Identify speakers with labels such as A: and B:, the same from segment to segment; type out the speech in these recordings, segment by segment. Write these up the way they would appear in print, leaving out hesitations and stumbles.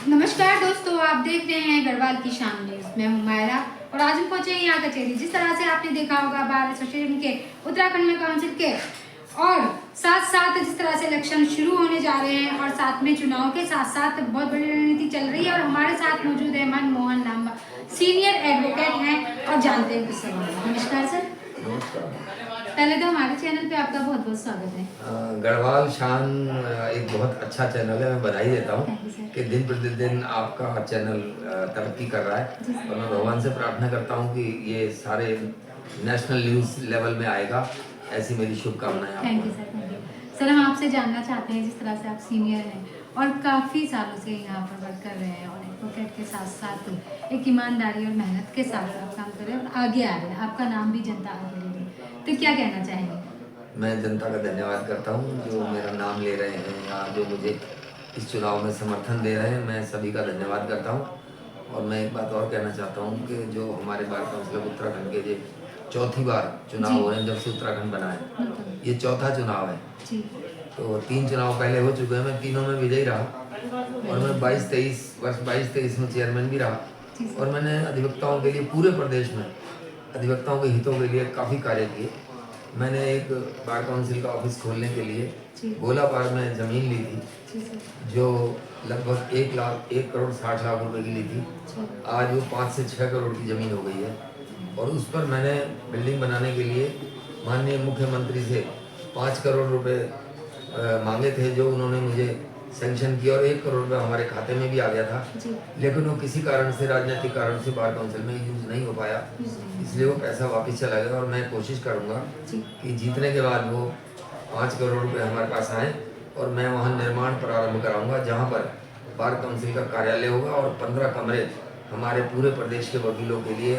A: नमस्कार दोस्तों, आप देख रहे हैं गढ़वाल की शान न्यूज। मैं हूं मायरा और आज हम पहुंचे हैं यहाँ कचेरी। जिस तरह से आपने देखा होगा बार एसोसिएशन के उत्तराखंड में काउंसिल के और साथ साथ जिस तरह से इलेक्शन शुरू होने जा रहे हैं और साथ में चुनाव के साथ साथ बहुत बड़ी रणनीति चल रही है। और हमारे साथ मौजूद है मनमोहन लांबा, सीनियर एडवोकेट हैं और जानते हैं किससे। नमस्कार सर।
B: नमस्कार।
A: पहले तो हमारे चैनल पे आपका बहुत बहुत स्वागत है।
B: गढ़वाल शान एक बहुत अच्छा चैनल है। मैं बधाई देता हूँ कि दिन प्रतिदिन आपका चैनल तरक्की कर रहा है और मैं भगवान से प्रार्थना करता हूँ कि ये सारे नेशनल न्यूज़ लेवल में आएगा, ऐसी मेरी शुभकामनाएं।
A: Thank you sir, thank you sir. हम आपसे जानना चाहते हैं, जिस तरह से आप सीनियर हैं और काफ़ी सालों से यहाँ पर वर्क कर रहे हैं और एडवोकेट के साथ साथ एक ईमानदारी और मेहनत के साथ आप काम कर रहे हैं और आगे आ रहे हैं, आपका नाम भी जनता आगे ले रही है, तो क्या कहना चाहेंगे?
B: मैं जनता का धन्यवाद करता हूँ जो मेरा नाम ले रहे हैं या जो मुझे इस चुनाव में समर्थन दे रहे हैं। मैं सभी का धन्यवाद करता हूँ। और मैं एक बात और कहना चाहता हूँ कि जो हमारे बार काउंसिल उत्तराखंड के जो चौथी बार चुनाव हो रहे हैं जब से उत्तराखंड बना है, ये चौथा चुनाव है। तो 3 चुनाव पहले हो चुके हैं, मैं तीनों में विजयी रहा और मैं 22-23 में चेयरमैन भी रहा और मैंने अधिवक्ताओं के लिए पूरे प्रदेश में अधिवक्ताओं के हितों के लिए काफ़ी कार्य किए। मैंने एक बार काउंसिल का ऑफिस खोलने के लिए गोलापार में ज़मीन ली थी जो लगभग 1 करोड़ 60 लाख रुपए की ली थी। आज वो 5 से 6 करोड़ की ज़मीन हो गई है और उस पर मैंने बिल्डिंग बनाने के लिए माननीय मुख्यमंत्री से 5 करोड़ रुपए मांगे थे, जो उन्होंने मुझे सैंक्शन किया और 1 करोड़ रुपए हमारे खाते में भी आ गया था। लेकिन वो किसी कारण से, राजनीतिक कारण से बार काउंसिल में यूज नहीं हो पाया, इसलिए वो पैसा वापस चला गया। और मैं कोशिश करूंगा कि जीतने के बाद वो 5 करोड़ रुपए हमारे पास आए और मैं वहाँ निर्माण प्रारंभ कराऊंगा, जहाँ पर बार काउंसिल का कार्यालय होगा और 15 कमरे हमारे पूरे प्रदेश के वकीलों के लिए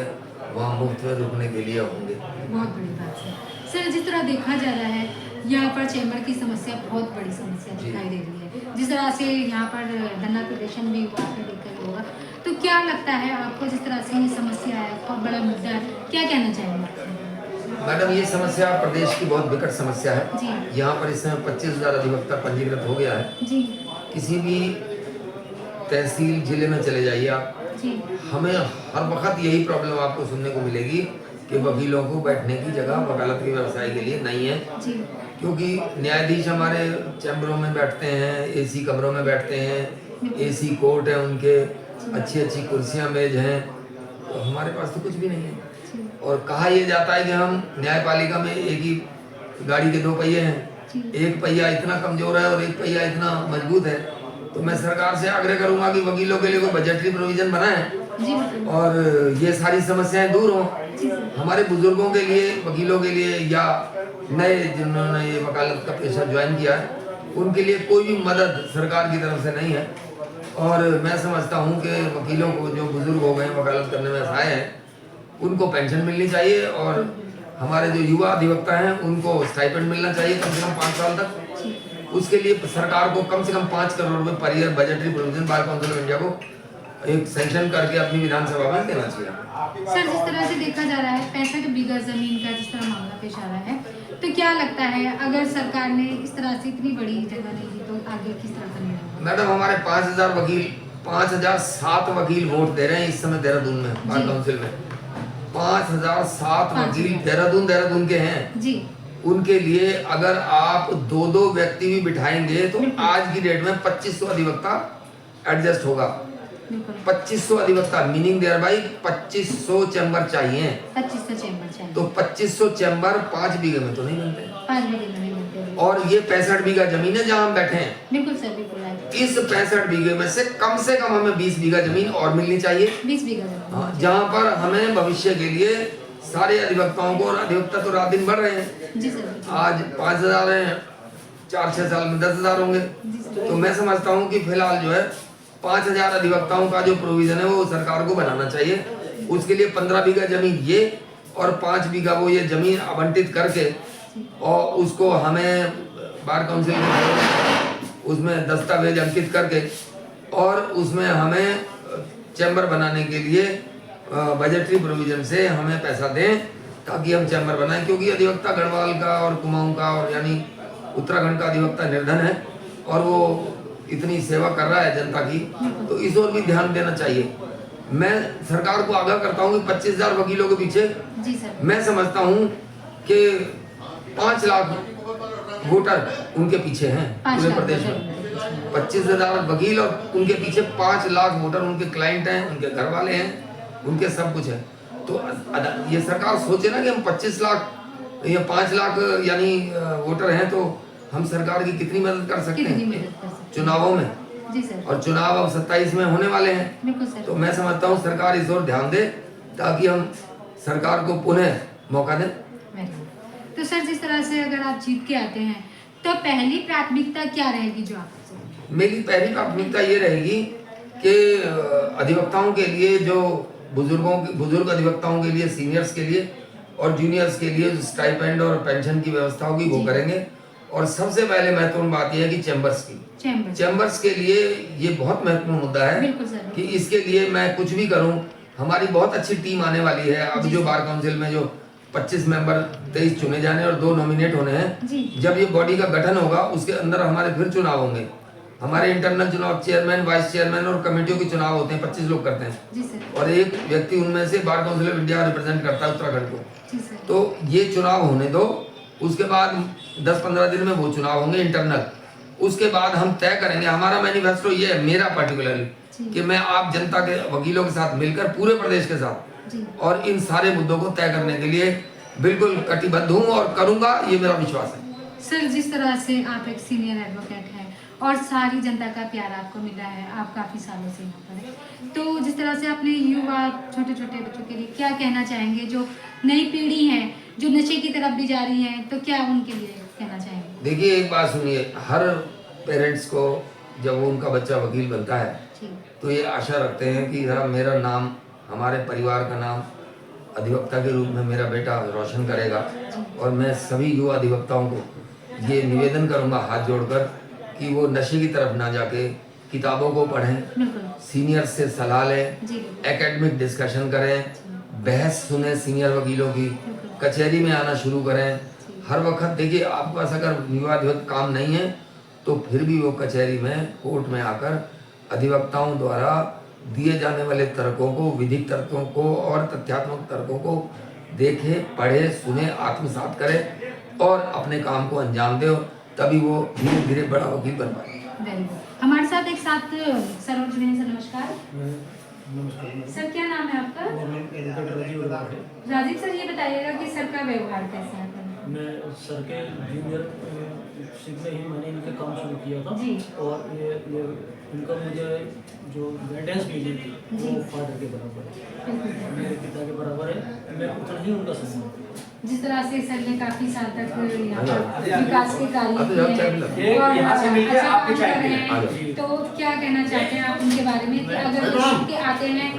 B: वहाँ मुफ्त में रुकने के लिए होंगे।
A: बहुत बड़ी बात है सर। जिस तरह देखा जा रहा है यहाँ पर चैम्बर की समस्या बहुत बड़ी समस्या दिखाई दे रही है। जिस तरह से यहाँ पर धरना प्रदर्शन भी हुआ, आपने देखा होगा, तो क्या लगता है आपको जिस तरह से ये समस्या है, बहुत बड़ा मुद्दा है, क्या कहना चाहेंगे?
B: मैडम, ये समस्या प्रदेश की बहुत विकट समस्या है। यहाँ पर इस समय 25,000 अधिवक्ता पंजीकृत हो गया है जी। किसी भी तहसील जिले में चले जाइए आप, हमें हर वक्त यही प्रॉब्लम आपको सुनने को मिलेगी कि वकीलों को बैठने की जगह वकालत के व्यवसाय के लिए नहीं है जी। क्योंकि न्यायाधीश हमारे चैम्बरों में बैठते हैं, एसी कमरों में बैठते हैं, एसी कोर्ट है उनके, अच्छी अच्छी कुर्सियां मेज हैं, तो हमारे पास तो कुछ भी नहीं है। और कहा यह जाता है कि हम न्यायपालिका में एक ही गाड़ी के 2 पहिए हैं, एक पहिया इतना कमजोर है और एक पहिया इतना मजबूत है। तो मैं सरकार से आग्रह करूंगा कि वकीलों के लिए कोई बजटरी प्रोविजन बनाए और ये सारी समस्याएं दूर हों। हमारे बुजुर्गों के लिए, वकीलों के लिए या नए जिन्होंने ये वकालत का पेशा ज्वाइन किया है, उनके लिए कोई भी मदद सरकार की तरफ से नहीं है। और मैं समझता हूँ कि वकीलों को, जो बुजुर्ग हो गए वकालत करने में आए हैं, उनको पेंशन मिलनी चाहिए और हमारे जो युवा अधिवक्ता हैं उनको स्टाइपेंड मिलना चाहिए कम से कम 5 साल तक। उसके लिए सरकार को कम से कम 5 करोड़ रुपए per year budgetary provision bar council of India को एक सैंक्शन करके अपनी विधानसभा में देना चाहिए।
A: सर, जिस तरह से देखा जा रहा है 65 बीघा जमीन का जिस तरह मामला पेश आ रहा है, तो क्या लगता है अगर सरकार ने इस तरह से इतनी बड़ी जगह नहीं दी तो आगे किस तरह का निर्णय होगा?
B: मैडम, हमारे 5,000 वकील, 5,007 वकील वोट दे रहे हैं इस समय देहरादून में बार काउंसिल में। 5,007 वकील देहरादून के हैं जी। उनके लिए अगर आप 2-2 व्यक्ति भी बिठाएंगे तो आज की डेट में 2500 अधिवक्ता एडजस्ट होगा। 2500 अधिवक्ता मीनिंग देयर बाई 2500 चैम्बर चाहिए।
A: 2500 चैम्बर चाहिए
B: तो 2500 चैम्बर 5 बीघे में तो नहीं बनते।
A: 5 बीघे में नहीं बनते।
B: और ये 65 बीघा जमीन है जहाँ हम बैठे हैं।
A: बिल्कुल सर, बिल्कुल।
B: इस 65 बीघे में से कम हमें 20 बीघा जमीन और मिलनी चाहिए।
A: 20 बीघा
B: जहाँ पर हमें भविष्य के लिए सारे अधिवक्ताओं को, और अधिवक्ता तो रात दिन बढ़ रहे हैं
A: जी सर।
B: आज 5,000 हैं, 4-6 साल में 10,000 होंगे। तो मैं समझता हूँ कि फिलहाल जो है 5,000 अधिवक्ताओं का जो प्रोविजन है वो सरकार को बनाना चाहिए। उसके लिए 15 बीघा जमीन ये और 5 बीघा वो ये जमीन आवंटित करके और उसको हमें बार काउंसिल उसमें दस्तावेज अंकित करके और उसमें हमें चैम्बर बनाने के लिए बजटरी प्रोविजन से हमें पैसा दें ताकि हम चैम्बर बनाएं। क्योंकि अधिवक्ता गढ़वाल का और कुमाऊं का और यानी उत्तराखंड का अधिवक्ता निर्धन है और वो इतनी सेवा कर रहा है जनता की, तो इस ओर भी ध्यान देना चाहिए। मैं सरकार को आगाह करता हूँ कि 25,000 वकीलों के पीछे
A: जी सर,
B: मैं समझता हूँ कि 5 लाख वोटर उनके पीछे हैं
A: 5
B: पूरे
A: लाख
B: प्रदेश में। 25,000 वकील और उनके पीछे 5 लाख वोटर उनके क्लाइंट हैं, उनके घर वाले हैं, उनके सब कुछ है। तो ये सरकार सोचे ना कि हम 25 लाख या 5 लाख यानी वोटर हैं, तो हम सरकार की कितनी मदद कर सकते
A: कितनी
B: हैं
A: मदद कर सकते
B: चुनावों में।
A: हैं। जी सर,
B: और चुनाव अब 27 में होने वाले हैं,
A: बिल्कुल सर।
B: तो मैं समझता हूँ सरकार इस ओर ध्यान दे ताकि हम सरकार को पुनः मौका दें।
A: Very good. तो सर, जिस तरह से अगर आप जीत के आते हैं तो पहली प्राथमिकता क्या रहेगी जो आपसे?
B: मेरी पहली प्राथमिकता ये रहेगी कि अधिवक्ताओं के लिए, जो बुजुर्ग अधिवक्ताओं के लिए, सीनियर्स के लिए और जूनियर्स के लिए जो स्टाइपेंड और पेंशन की व्यवस्था होगी वो
A: जी।
B: करेंगे। और सबसे पहले महत्वपूर्ण बात यह है कि चैम्बर्स के लिए ये बहुत महत्वपूर्ण मुद्दा है
A: बिल्कुल सर।
B: कि इसके लिए मैं कुछ भी करूं। हमारी बहुत अच्छी टीम आने वाली है। अब
A: जी
B: जो
A: सर।
B: बार काउंसिल में जो 25 मेंबर 23 चुने जाने और 2 नॉमिनेट होने हैं,
A: जी।
B: जब ये बॉडी का गठन होगा उसके अंदर हमारे फिर चुनाव होंगे। हमारे इंटरनल चुनाव चेयरमैन, वाइस चेयरमैन और कमेटियों के चुनाव होते हैं, 25 लोग करते हैं।
A: जी सर।
B: और एक व्यक्ति उनमें से bar council of India represent करता है उत्तराखंड को।
A: जी सर।
B: तो ये चुनाव होने दो, उसके बाद 10-15 दिन में वो चुनाव होंगे इंटरनल। उसके बाद हम तय करेंगे। हमारा मैनिफेस्टो ये है, मेरा पर्टिकुलरली, कि मैं आप जनता के वकीलों के साथ मिलकर पूरे प्रदेश के साथ
A: जी।
B: और इन सारे मुद्दों को तय करने के लिए बिल्कुल कटिबद्ध हूँ और करूँगा, ये मेरा विश्वास है।
A: सर, जिस तरह से आप एक सीनियर एडवोकेट हैं और सारी जनता का प्यार आपको मिला है, आप काफ़ी सालों से यहाँ पर हैं, तो जिस तरह से अपने युवा छोटे छोटे बच्चों के लिए क्या कहना चाहेंगे, जो नई पीढ़ी है जो नशे की तरफ भी जा रही है, तो क्या उनके लिए कहना चाहेंगे?
B: देखिए, एक बात सुनिए, हर पेरेंट्स को जब वो उनका बच्चा वकील बनता है
A: जी।
B: तो ये आशा रखते हैं कि जरा मेरा नाम, हमारे परिवार का नाम अधिवक्ता के रूप में मेरा बेटा रोशन करेगा। और मैं सभी युवा अधिवक्ताओं को ये निवेदन करूंगा हाथ जोड़कर कि वो नशे की तरफ ना जाके किताबों को पढ़ें,
A: बिल्कुल।
B: सीनियर से सलाह लें,
A: जी।
B: एकेडमिक डिस्कशन करें, बहस सुने सीनियर वकीलों की, कचहरी में आना शुरू करें। हर वक्त देखिए, आपके पास अगर युवा अधिवक्त काम नहीं है तो फिर भी वो कचहरी में, कोर्ट में आकर अधिवक्ताओं द्वारा दिए जाने वाले तर्कों को, विधिक तर्कों को और तथ्यात्मक तर्कों को देखे, पढ़े, सुने, आत्मसात करे और अपने काम को अंजाम दे, तभी वो धीरे धीरे बड़ा वकील बन पाए।
A: Very good. हमारे साथ एक साथ सर जुड़े हैं। सर नमस्कार।
C: नमस्कार
A: सर, क्या नाम है आपका?
C: राजीव है।
A: राजीव सर, ये बताइएगा कि सर का व्यवहार कैसा है?
C: मैं सर के जूनियर सीखने ही मैंने इनके काम शुरू किया था
A: जी।
C: और ये इनका मुझे जो गाइडेंस मिली थी वो फादर के बराबर है, मेरे पिता के बराबर है। मैं उतना ही उनका सम्मान करता हूं।
A: जिस तरह से सर ने काफी साल तक यहाँ पर विकास के कार्य किए
B: ये
A: हैं और
D: यहाँ से मिलके
A: अच्छा
D: आपके
A: काम
D: चाय
A: कर रहे
D: पीने।
A: हैं, तो क्या कहना चाहते हैं आप उनके बारे में कि अगर वो सीख के आते हैं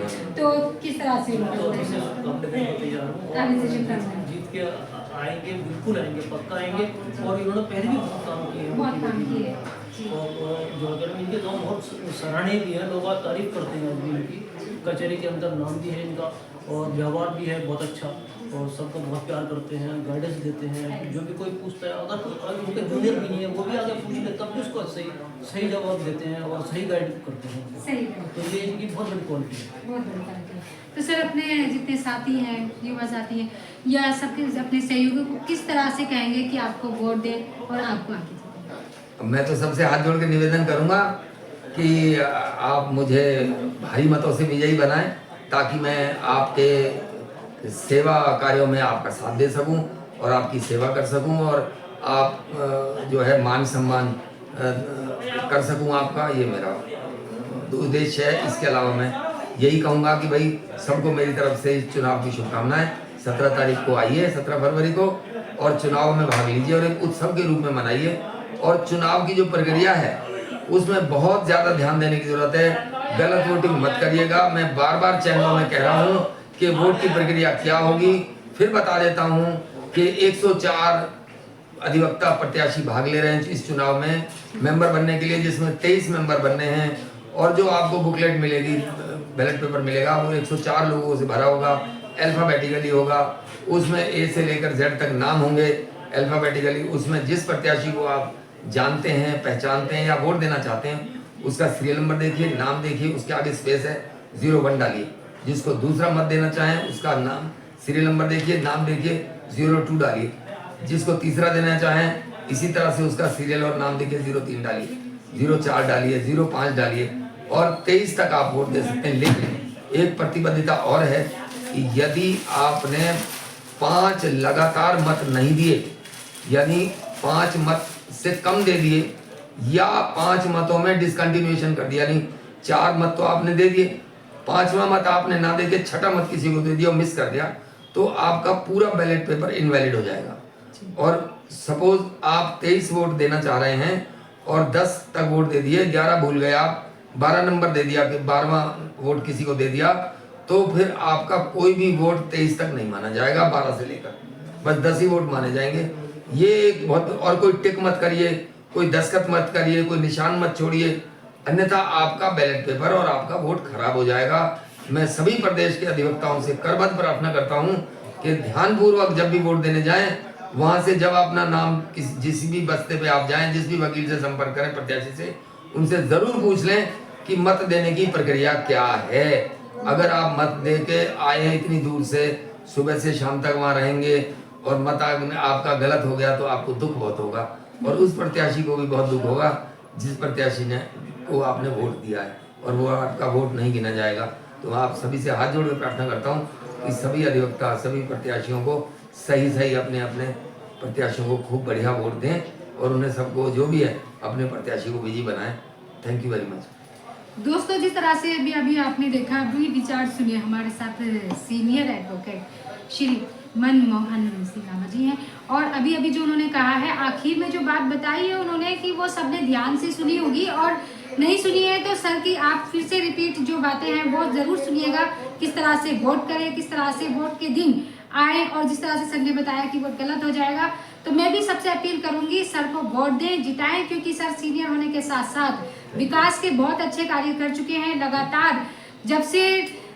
A: तो किस तरह से
C: तो अभी से काम करने को तैयार हूँ
A: आगे से जो
C: और
A: करना है।
C: जीत के आएंगे, बिल्कुल आएंगे, पक्का आएंगे। और इन्होंने पहले भी बहुत काम किए हैं,
A: बहुत काम किए। जी।
C: और जो अगर इनके काम बहुत सराहनीय भी है, लोग आज तारीफ करते हैं। आदमी इनकी कचहरी के अंदर नाम भी है इनका और व्यवहार भी है बहुत अच्छा और सबको बहुत प्यार करते हैं, गाइडेंस देते हैं। जो भी कोई पूछता है, अगर उनके जूनियर भी नहीं है वो भी आगे पूछ ले तब भी उसको सही जवाब देते हैं और सही गाइड करते हैं।
A: सही है।
C: तो ये इनकी बहुत बड़ी क्वालिटी है।
A: बहुत बड़ी बात है। तो सर, अपने जितने साथी हैं, युवा साथी हैं या सबके अपने सहयोगियों को किस तरह से कहेंगे कि आपको वोट दे और आपको आगे चलें?
B: मैं तो सबसे हाथ जोड़ के निवेदन करूंगा कि आप मुझे भारी मतों से विजयी बनाएं ताकि मैं आपके सेवा कार्यों में आपका साथ दे सकूं और आपकी सेवा कर सकूं और आप जो है मान सम्मान कर सकूं आपका। ये मेरा उद्देश्य है। इसके अलावा मैं यही कहूँगा कि भाई सबको मेरी तरफ से इस चुनाव की शुभकामनाएं। 17 तारीख को आइए, 17 फरवरी को, और चुनाव में भाग लीजिए और एक उत्सव के रूप में मनाइए। और चुनाव की जो प्रक्रिया है उसमें बहुत ज़्यादा ध्यान देने की ज़रूरत है। गलत वोटिंग मत करिएगा। मैं बार बार चैनलों में कह रहा हूँ कि वोट की प्रक्रिया क्या होगी। फिर बता देता हूँ कि 104 अधिवक्ता प्रत्याशी भाग ले रहे हैं इस चुनाव में मेंबर बनने के लिए, जिसमें 23 मेंबर बनने हैं। और जो आपको बुकलेट मिलेगी, बैलेट पेपर मिलेगा, वो 104 लोगों से भरा होगा, अल्फाबेटिकली होगा। उसमें ए से लेकर जेड तक नाम होंगे अल्फाबेटिकली। उसमें जिस प्रत्याशी को आप जानते हैं, पहचानते हैं या वोट देना चाहते हैं उसका सीरियल नंबर देखिए, नाम देखिए, उसके आगे स्पेस है, 01 डालिए। जिसको दूसरा मत देना चाहें उसका नाम सीरियल नंबर देखिए, नाम देखिए, 02 डालिए। जिसको तीसरा देना चाहें इसी तरह से उसका सीरियल और नाम देखिए, 03 डालिए, 04 डालिए, 05 डालिए और 23 तक आप वोट दे सकते हैं। लेकिन एक प्रतिबद्धता और है कि यदि आपने 5 लगातार मत नहीं दिए, यानी 5 मत से कम दे दिए या 5 मतों में डिसकंटिन्यूएशन कर दिया, यानी 4 मत तो आपने दे दिए, 5वां मत आपने ना दे के 6ठा मत किसी को दे दिया और मिस कर दिया, तो आपका पूरा बैलेट पेपर इनवैलिड हो जाएगा। और सपोज आप 23 वोट देना चाह रहे हैं और 10 तक वोट दे दिए, 11 भूल गए आप, 12 नंबर दे दिया कि 12वां वोट किसी को दे दिया, तो फिर आपका कोई भी वोट 23 तक नहीं माना जाएगा, 12 से लेकर बस 10 ही वोट माने जाएंगे। ये एक बहुत, और कोई टिक मत करिए, कोई दस्तखत मत करिए, कोई निशान मत छोड़िए, अन्यथा आपका बैलेट पेपर और आपका वोट खराब हो जाएगा। मैं सभी प्रदेश के अधिवक्ताओं से करबद्ध प्रार्थना करता हूं कि ध्यानपूर्वक जब भी वोट देने जाएं, वहां से जब अपना नाम जिस भी बस्ते पे आप जाएं, जिस भी वकील से संपर्क करें प्रत्याशी से, उनसे जरूर पूछ लें कि मत देने की प्रक्रिया क्या है। अगर आप मत दे के आए हैं इतनी दूर से, सुबह से शाम तक वहां रहेंगे और मत आपका गलत हो गया तो आपको दुख बहुत होगा और उस प्रत्याशी को भी बहुत दुख होगा जिस प्रत्याशी ने को आपने वोट दिया है और वो आपका वोट नहीं गिना जाएगा। तो आप सभी से हाथ जोड़ कर प्रार्थना करता हूँ कि सभी अधिवक्ता सभी प्रत्याशियों को सही अपने अपने प्रत्याशियों को खूब बढ़िया वोट दें और उन्हें सबको जो भी है अपने प्रत्याशी को विजयी बनाएं। Thank you very much.
A: दोस्तों, जिस तरह से अभी आपने देखा, अभी विचार सुनिए, हमारे साथ सीनियर एडवोकेट श्री मनमोहन सिन्हा जी हैं और अभी जो उन्होंने कहा है, आखिर में जो बात बताई है उन्होंने कि वो सबने ध्यान से सुनी होगी और नहीं सुनी है तो सर की आप फिर से रिपीट जो बातें हैं वो ज़रूर सुनिएगा, किस तरह से वोट करें, किस तरह से वोट के दिन आए और जिस तरह से सर ने बताया कि वोट गलत हो जाएगा। तो मैं भी सबसे अपील करूंगी, सर को वोट दें, जिताएं, क्योंकि सर सीनियर होने के साथ साथ विकास के बहुत अच्छे कार्य कर चुके हैं। लगातार जब से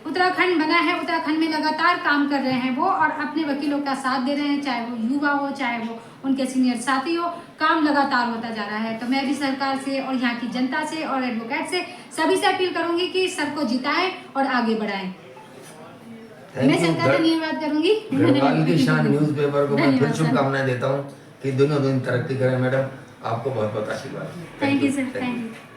A: उत्तराखंड बना है, उत्तराखंड में लगातार काम कर रहे हैं वो और अपने वकीलों का साथ दे रहे हैं, चाहे वो युवा हो, चाहे वो उनके सीनियर साथी हो, काम लगातार होता जा रहा है। तो मैं भी सरकार से और यहाँ की जनता से और एडवोकेट से सभी से अपील करूंगी कि सर को जिताएं और आगे बढ़ाएं। मैं सरकार का धन्यवाद करूंगी।
B: गढ़वाल की शान न्यूज़पेपर को मैं फिर शुभकामनाएं देता हूँ कि दोनों दिन तरक्की करें। मैडम, आपको बहुत बहुत आशीर्वाद।
A: Thank you sir, thank you.